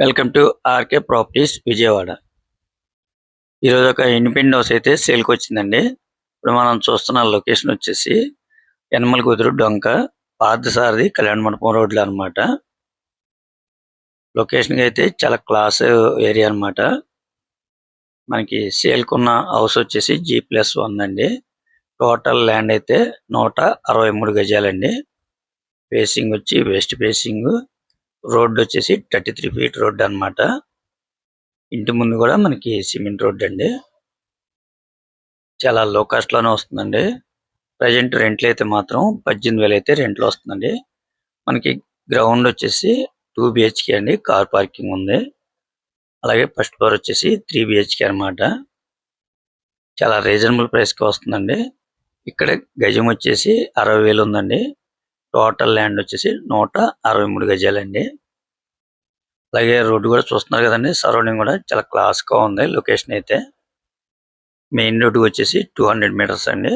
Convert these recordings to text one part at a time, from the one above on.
Welcome to RK Properties Vijayawada. ఈరోజు ఒక independent house అయితే సేల్కి వచ్చిందండి. ఇప్పుడు మనం చూస్తున్న లొకేషన్ వచ్చేసి యనమల కుదురు డొంక పార్థసారథి కళ్యాణ మండపం రోడ్లో అనమాట. లొకేషన్ అయితే చాలా క్లాస్ ఏరియా అనమాట. మనకి సేల్కున్న హౌస్ వచ్చేసి G+1 అండి. టోటల్ ల్యాండ్ అయితే 163 గజాలండి. ఫేసింగ్ వచ్చి వెస్ట్ ఫేసింగ్, రోడ్ వచ్చేసి 33 ఫీట్ రోడ్ అన్నమాట. ఇంటి ముందు కూడా మనకి సిమెంట్ రోడ్ అండి. చాలా లో కాస్ట్ లోనే వస్తుందండి. ప్రజెంట్ రెంట్లు అయితే మాత్రం 18,000 అయితే రెంట్లు వస్తుందండి. మనకి గ్రౌండ్ వచ్చేసి 2 BHK అండి, కార్ పార్కింగ్ ఉంది. అలాగే ఫస్ట్ ఫ్లోర్ వచ్చేసి 3 BHK అనమాట. చాలా రీజనబుల్ ప్రైస్ కి వస్తుందండి. ఇక్కడ గజం వచ్చేసి 60,000 ఉందండి. టోటల్ ల్యాండ్ వచ్చేసి 163 గజాలండి. అలాగే రోడ్డు కూడా చూస్తున్నారు కదండి. సరౌండింగ్ కూడా చాలా క్లాస్ గా ఉంది. లొకేషన్ అయితే మెయిన్ రోడ్డు వచ్చేసి 200 మీటర్స్ అండి.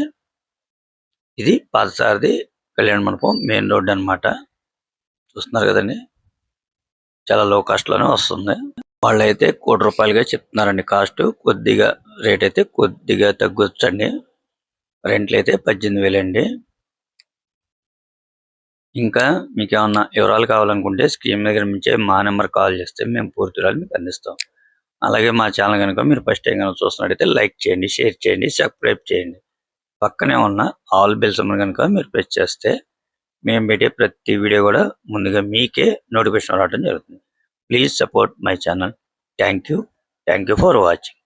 ఇది పార్థసారథి కళ్యాణ మండపం మెయిన్ రోడ్ అన్నమాట. చూస్తున్నారు కదండి, చాలా లో కాస్ట్ లోనే వస్తుంది. వాళ్ళు అయితే ₹1,00,00,000గా చెప్తున్నారండి కాస్ట్. కొద్దిగా రేట్ అయితే కొద్దిగా తగ్గొచ్చండి. రెంట్లు అయితే 18,000 అండి. ఇంకా మీకు ఏమన్నా వివరాలు కావాలనుకుంటే స్క్రీన్ మీద కనిపించే మా నెంబర్ కాల్ చేస్తే మేము పూర్తి వివరాలు మీకు అందిస్తాం. అలాగే మా ఛానల్ కనుక మీరు ఫస్ట్ టైం కనుక చూస్తున్నట్టయితే లైక్ చేయండి, షేర్ చేయండి, సబ్స్క్రైబ్ చేయండి. పక్కనే ఉన్న ఆల్ బెల్ సింబల్ కనుక మీరు ప్రెస్ చేస్తే మేము పెట్టే ప్రతి వీడియో కూడా ముందుగా మీకే నోటిఫికేషన్ రావడం జరుగుతుంది. Please support my channel. Thank you for watching.